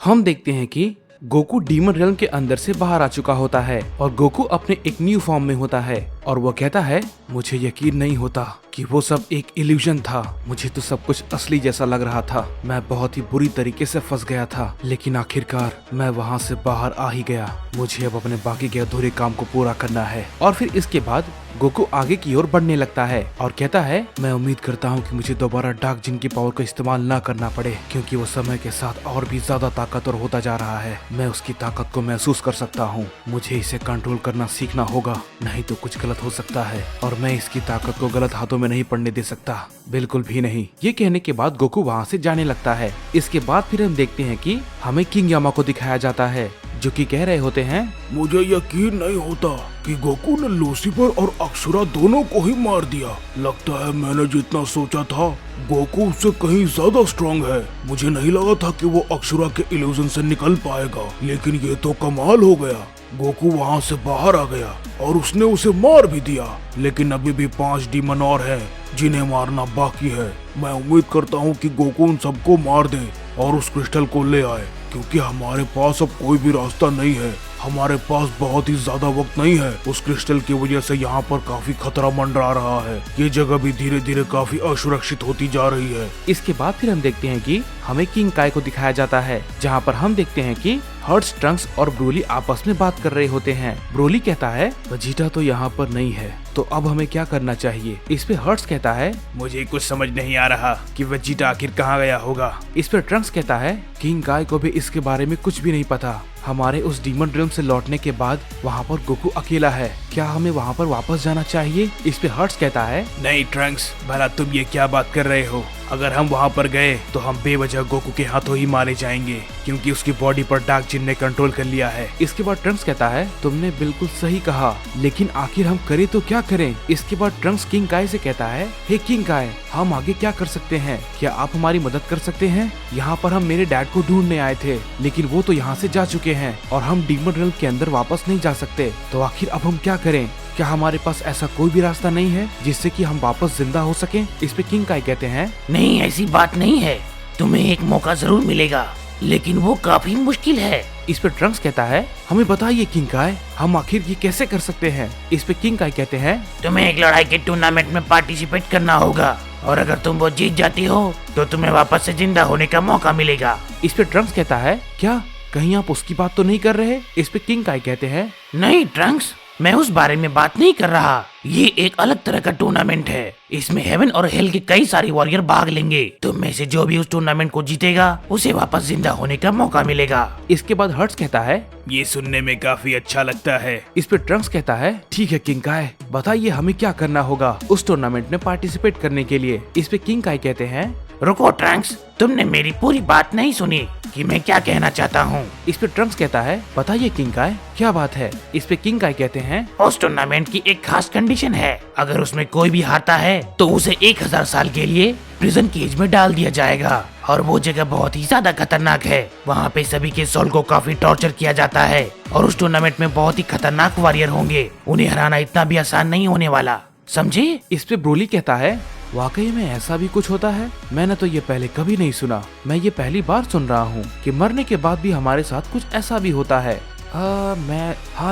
हम देखते हैं कि गोकू डीमन रियल्म के अंदर से बाहर आ चुका होता है और गोकू अपने एक न्यू फॉर्म में होता है और वो कहता है मुझे यकीन नहीं होता कि वो सब एक इल्यूजन था। मुझे तो सब कुछ असली जैसा लग रहा था। मैं बहुत ही बुरी तरीके से फंस गया था, लेकिन आखिरकार मैं वहाँ से बाहर आ ही गया। मुझे अब अपने बाकी के अधूरे काम को पूरा करना है। और फिर इसके बाद गोकू आगे की ओर बढ़ने लगता है और कहता है मैं उम्मीद करता हूँ कि मुझे दोबारा डार्क जिन की पावर का इस्तेमाल न करना पड़े, क्योंकि वो समय के साथ और भी ज्यादा ताकतवर होता जा रहा है। मैं उसकी ताकत को महसूस कर सकता हूँ। मुझे इसे कंट्रोल करना सीखना होगा, नहीं तो कुछ गलत हो सकता है और मैं इसकी ताकत को गलत हाथों में नहीं पड़ने दे सकता, बिल्कुल भी नहीं। ये कहने के बाद गोकू वहाँ से जाने लगता है। इसके बाद फिर हम देखते हैं कि हमें किंग यामा को दिखाया जाता है, जो कि कह रहे होते हैं मुझे यकीन नहीं होता कि गोकू ने लूसीफर और अक्षरा दोनों को ही मार दिया। लगता है मैंने जितना सोचा था गोकू उससे कहीं ज्यादा स्ट्रांग है। मुझे नहीं लगा था कि वो अक्षरा के इल्यूजन से निकल पाएगा, लेकिन ये तो कमाल हो गया। गोकू वहाँ से बाहर आ गया और उसने उसे मार भी दिया, लेकिन अभी भी 5 डीमन और हैं जिन्हें मारना बाकी है। मैं उम्मीद करता हूँ कि गोकू उन सबको मार दे और उस क्रिस्टल को ले आए, क्योंकि हमारे पास अब कोई भी रास्ता नहीं है। हमारे पास बहुत ही ज्यादा वक्त नहीं है। उस क्रिस्टल की वजह से यहाँ पर काफी खतरा मंडरा रहा है। ये जगह भी धीरे धीरे काफी असुरक्षित होती जा रही है। इसके बाद फिर हम देखते हैं कि हमें किंग काय को दिखाया जाता है, जहाँ पर हम देखते हैं कि हर्ट्स, ट्रंक्स और ब्रोली आपस में बात कर रहे होते हैं। ब्रोली कहता है वेजिटा तो यहाँ पर नहीं है, तो अब हमें क्या करना चाहिए। इस पे हर्ट्स कहता है मुझे कुछ समझ नहीं आ रहा कि वेजिटा आखिर कहाँ गया होगा। इस पे ट्रंक्स कहता है किंग काय को भी इसके बारे में कुछ भी नहीं पता। हमारे उस डीमन रियल्म से लौटने के बाद वहाँ पर गोकू अकेला है, क्या हमें वहाँ पर वापस जाना चाहिए। इस पे हर्ट्स कहता है नहीं ट्रंक्स, भला तुम ये क्या बात कर रहे हो। अगर हम वहाँ पर गए तो हम बेवजह गोकू के हाथों ही मारे जाएंगे, क्योंकि उसकी बॉडी पर डार्क जिन ने कंट्रोल कर लिया है। इसके बाद ट्रंक्स कहता है तुमने बिल्कुल सही कहा, लेकिन आखिर हम करें तो क्या करें। इसके बाद ट्रंक्स किंग काय से कहता है हे किंग काय, हम आगे क्या कर सकते हैं, क्या आप हमारी मदद कर सकते हैं। यहाँ पर हम मेरे डैड को ढूंढने आए थे, लेकिन वो तो यहाँ से जा चुके हैं और हम डीमन रियल्म के अंदर वापस नहीं जा सकते, तो आखिर अब हम क्या करें। क्या हमारे पास ऐसा कोई भी रास्ता नहीं है जिससे कि हम वापस जिंदा हो सकें। इस पे किंग काय कहते हैं नहीं, ऐसी बात नहीं है, तुम्हें एक मौका जरूर मिलेगा, लेकिन वो काफी मुश्किल है। इस पे ट्रंक्स कहता है हमें बताइए किंग काय, हम आखिर ये कैसे कर सकते हैं। इस पे किंग काय कहते हैं तुम्हें एक लड़ाई के टूर्नामेंट में पार्टिसिपेट करना होगा, और अगर तुम वो जीत जाती हो तो तुम्हें वापस से जिंदा होने का मौका मिलेगा। इस पे ट्रंक्स कहता है क्या कहीं आप उसकी बात तो नहीं कर रहे। इस पे किंग काय कहते हैं नहीं ट्रंक्स, मैं उस बारे में बात नहीं कर रहा। ये एक अलग तरह का टूर्नामेंट है। इसमें हेवन और हेल के कई सारे वॉरियर भाग लेंगे। तुम में से जो भी उस टूर्नामेंट को जीतेगा उसे वापस जिंदा होने का मौका मिलेगा। इसके बाद हर्ट्स कहता है ये सुनने में काफी अच्छा लगता है। इस पे ट्रंक्स कहता है ठीक है किंग काय, बताइए हमें क्या करना होगा उस टूर्नामेंट में पार्टिसिपेट करने के लिए। इस पे किंग काय कहते हैं रुको ट्रंक्स, तुमने मेरी पूरी बात नहीं सुनी कि मैं क्या कहना चाहता हूँ। इस पे ट्रंक्स कहता है बताइए किंग काय क्या बात है। इस पे किंग काय कहते हैं उस टूर्नामेंट की एक खास कंडीशन है, अगर उसमें कोई भी हारता है तो उसे 1000 साल के लिए प्रिजन केज में डाल दिया जाएगा, और वो जगह बहुत ही ज्यादा खतरनाक है। वहाँ पे सभी के सोल को काफी टॉर्चर किया जाता है, और उस टूर्नामेंट में बहुत ही खतरनाक वॉरियर होंगे। उन्हें हराना इतना भी आसान नहीं होने वाला, समझे। इस पे ब्रोली कहता है वाकई में ऐसा भी कुछ होता है, मैंने तो ये पहले कभी नहीं सुना। मैं ये पहली बार सुन रहा हूँ कि मरने के बाद भी हमारे साथ कुछ ऐसा भी होता है।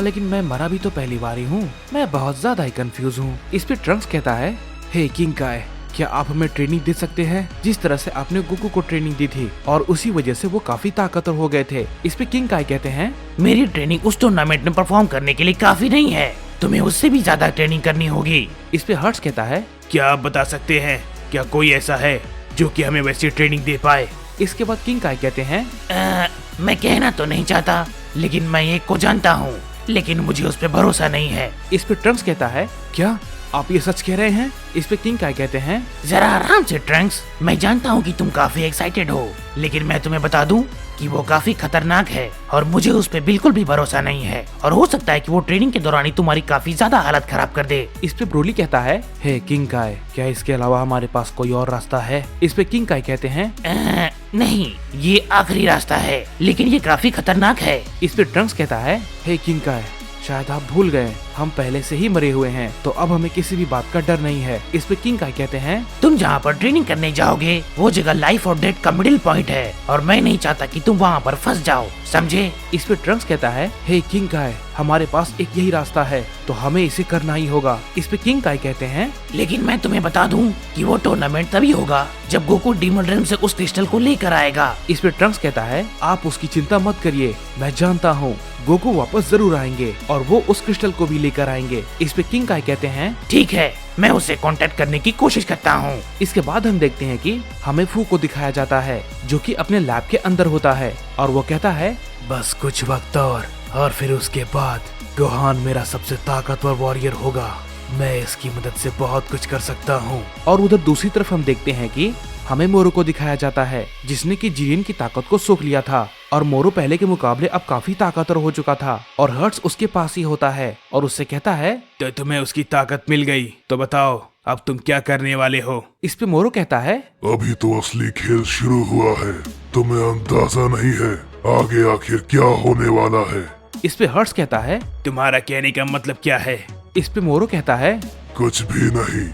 लेकिन मैं मरा भी तो पहली बार ही हूँ। मैं बहुत ज्यादा ही कंफ्यूज हूँ। इस पे ट्रंक्स कहता है हे किंग काय, क्या आप हमें ट्रेनिंग दे सकते हैं जिस तरह से आपने गोकू को ट्रेनिंग दी थी और उसी वजह से वो काफी ताकतवर हो गए थे। इस पे किंग काय कहते हैं मेरी ट्रेनिंग उस टूर्नामेंट में परफॉर्म करने के लिए काफी नहीं है, तुम्हें उससे भी ज्यादा ट्रेनिंग करनी होगी। इस पे हर्ट्स कहता है क्या आप बता सकते हैं क्या कोई ऐसा है जो कि हमें वैसी ट्रेनिंग दे पाए। इसके बाद किंग काय कहते हैं मैं कहना तो नहीं चाहता, लेकिन मैं एक को जानता हूँ, लेकिन मुझे उस पर भरोसा नहीं है। इस पे ट्रंक्स कहता है क्या आप ये सच कह रहे हैं। इस पे किंग काय कहते हैं जरा आराम से ट्रंक्स, मैं जानता हूँ कि तुम काफी एक्साइटेड हो, लेकिन मैं तुम्हें बता दूं कि वो काफी खतरनाक है और मुझे उस पे बिल्कुल भी भरोसा नहीं है, और हो सकता है कि वो ट्रेनिंग के दौरान ही तुम्हारी काफी ज्यादा हालत खराब कर दे। इस पे ब्रोली कहता है हे किंग काय, क्या इसके अलावा हमारे पास कोई और रास्ता है। इस पे किंग काय कहते हैं नहीं, ये आखिरी रास्ता है, लेकिन ये काफी खतरनाक है। इस पे ट्रंक्स कहता है हे किंग काय, शायद आप भूल गए हम पहले से ही मरे हुए हैं, तो अब हमें किसी भी बात का डर नहीं है। इस पे किंग काई कहते हैं, तुम जहाँ पर ट्रेनिंग करने जाओगे वो जगह लाइफ और डेथ का मिडिल पॉइंट है और मैं नहीं चाहता कि तुम वहाँ पर फंस जाओ, समझे? इस पे ट्रंक्स कहता है, हे किंग काई, हमारे पास एक यही रास्ता है, तो हमें इसे करना ही होगा। इस पे किंग काई कहते हैं, लेकिन मैं तुम्हें बता दूं कि वो टूर्नामेंट तभी होगा जब गोकू डीमन रेल्म से उस क्रिस्टल को लेकर आएगा। इस पे ट्रंक्स कहता है, आप उसकी चिंता मत करिए, मैं जानता हूँ गोकू वापस जरूर आएंगे और वो उस क्रिस्टल को भी लेकर आएंगे। इस पे किंग काई कहते हैं, ठीक है, मैं उसे कांटेक्ट करने की कोशिश करता हूँ। इसके बाद हम देखते हैं कि हमें फू को दिखाया जाता है जो कि अपने लैब के अंदर होता है और वो कहता है, बस कुछ वक्त और फिर उसके बाद गोहान मेरा सबसे ताकतवर वॉरियर होगा, मैं इसकी मदद से बहुत कुछ कर सकता हूँ। और उधर दूसरी तरफ हम देखते हैं कि हमें मोरो को दिखाया जाता है जिसने कि जिरेन की ताकत को सोख लिया था और मोरो पहले के मुकाबले अब काफी ताकतवर हो चुका था और हर्ट्स उसके पास ही होता है और उससे कहता है, तो तुम्हें उसकी ताकत मिल गई, तो बताओ अब तुम क्या करने वाले हो? इस पे मोरो कहता है, अभी तो असली खेल शुरू हुआ है, तुम्हें अंदाजा नहीं है आगे आखिर क्या होने वाला है। इस पे हर्ट्स कहता है, तुम्हारा कहने का मतलब क्या है? इस पे मोरो कहता है, कुछ भी नहीं,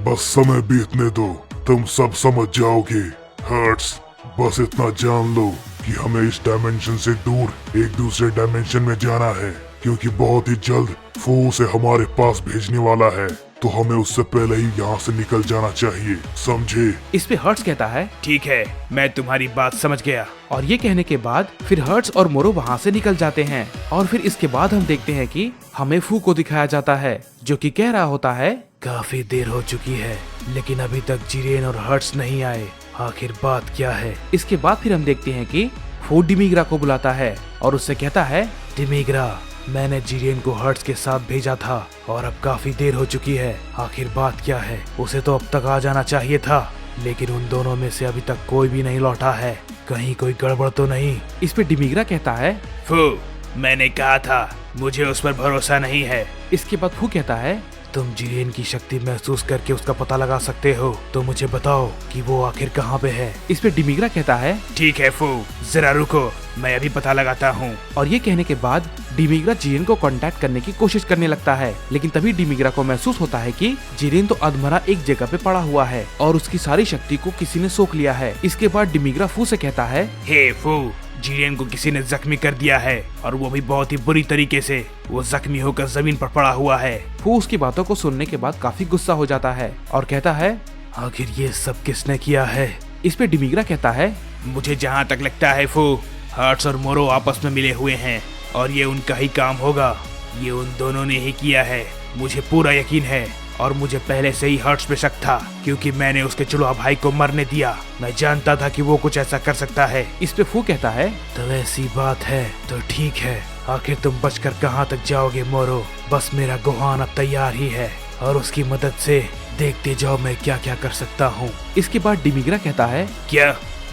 बस समय बीतने दो, तुम सब समझ जाओगे। हर्ट्स, बस इतना जान लो कि हमें इस डायमेंशन से दूर एक दूसरे डायमेंशन में जाना है, क्योंकि बहुत ही जल्द फू से हमारे पास भेजने वाला है, तो हमें उससे पहले ही यहाँ से निकल जाना चाहिए, समझे? इस पे हर्ट्स कहता है, ठीक है, मैं तुम्हारी बात समझ गया। और ये कहने के बाद फिर हर्ट्स और मोरो वहाँ से निकल जाते हैं और फिर इसके बाद हम देखते हैं कि हमें फू को दिखाया जाता है जो कि कह रहा होता है, काफी देर हो चुकी है लेकिन अभी तक जिरेन और हर्ट्स नहीं आए, आखिर बात क्या है? इसके बाद फिर हम देखते हैं कि फू डिमिग्रा को बुलाता है और उससे कहता है, डिमिग्रा, मैंने जिरेन को हर्ट्स के साथ भेजा था और अब काफी देर हो चुकी है, आखिर बात क्या है? उसे तो अब तक आ जाना चाहिए था, लेकिन उन दोनों में से अभी तक कोई भी नहीं लौटा है, कहीं कोई गड़बड़ तो नहीं? इस पे डिमिग्रा कहता है, फू, मैंने कहा था मुझे उस पर भरोसा नहीं है। इसके बाद फू कहता है, तुम जिरेन की शक्ति महसूस करके उसका पता लगा सकते हो, तो मुझे बताओ कि वो आखिर कहाँ पे है? इस पे डिमिग्रा कहता है, ठीक है फू, जरा रुको, मैं अभी पता लगाता हूँ। और ये कहने के बाद डिमिग्रा जिरेन को कांटेक्ट करने की कोशिश करने लगता है, लेकिन तभी डिमिग्रा को महसूस होता है कि जिरेन तो अधमरा एक जगह पे पड़ा हुआ है और उसकी सारी शक्ति को किसी ने सोख लिया है। इसके बाद डिमिग्रा फू से कहता है, हे फू, जिरेन को किसी ने जख्मी कर दिया है और वो भी बहुत ही बुरी तरीके से, वो जख्मी होकर जमीन पर पड़ा हुआ है। फू उसकी बातों को सुनने के बाद काफी गुस्सा हो जाता है और कहता है, आखिर ये सब किसने किया है? इस पे डिमिग्रा कहता है, मुझे जहाँ तक लगता है फू, हर्ट्स और मोरो आपस में मिले हुए हैं और ये उनका ही काम होगा, ये उन दोनों ने ही किया है, मुझे पूरा यकीन है। और मुझे पहले से ही हर्ट्स पे शक था क्योंकि मैंने उसके चुड़वा भाई को मरने दिया, मैं जानता था कि वो कुछ ऐसा कर सकता है। इस पे फू कहता है, तो ऐसी बात है तो ठीक है, आखिर तुम बचकर कहाँ तक जाओगे मोरो? बस मेरा गोहान अब तैयार ही है और उसकी मदद से देखते जाओ मैं क्या क्या कर सकता हूँ। इसके बाद डिमिग्रा कहता है, क्या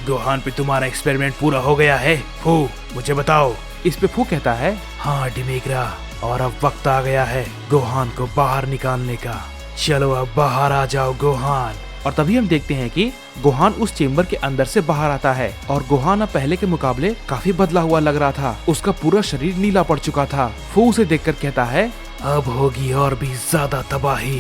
गोहान पे तुम्हारा एक्सपेरिमेंट पूरा हो गया है फू, मुझे बताओ? इस पे फू कहता है, हाँ डिमिग्रा, और अब वक्त आ गया है गोहान को बाहर निकालने का, चलो अब बाहर आ जाओ गोहान। और तभी हम देखते हैं कि गोहान उस चेम्बर के अंदर से बाहर आता है और गोहान अब पहले के मुकाबले काफी बदला हुआ लग रहा था, उसका पूरा शरीर नीला पड़ चुका था। फू उसे देखकर कहता है, अब होगी और भी ज्यादा तबाही।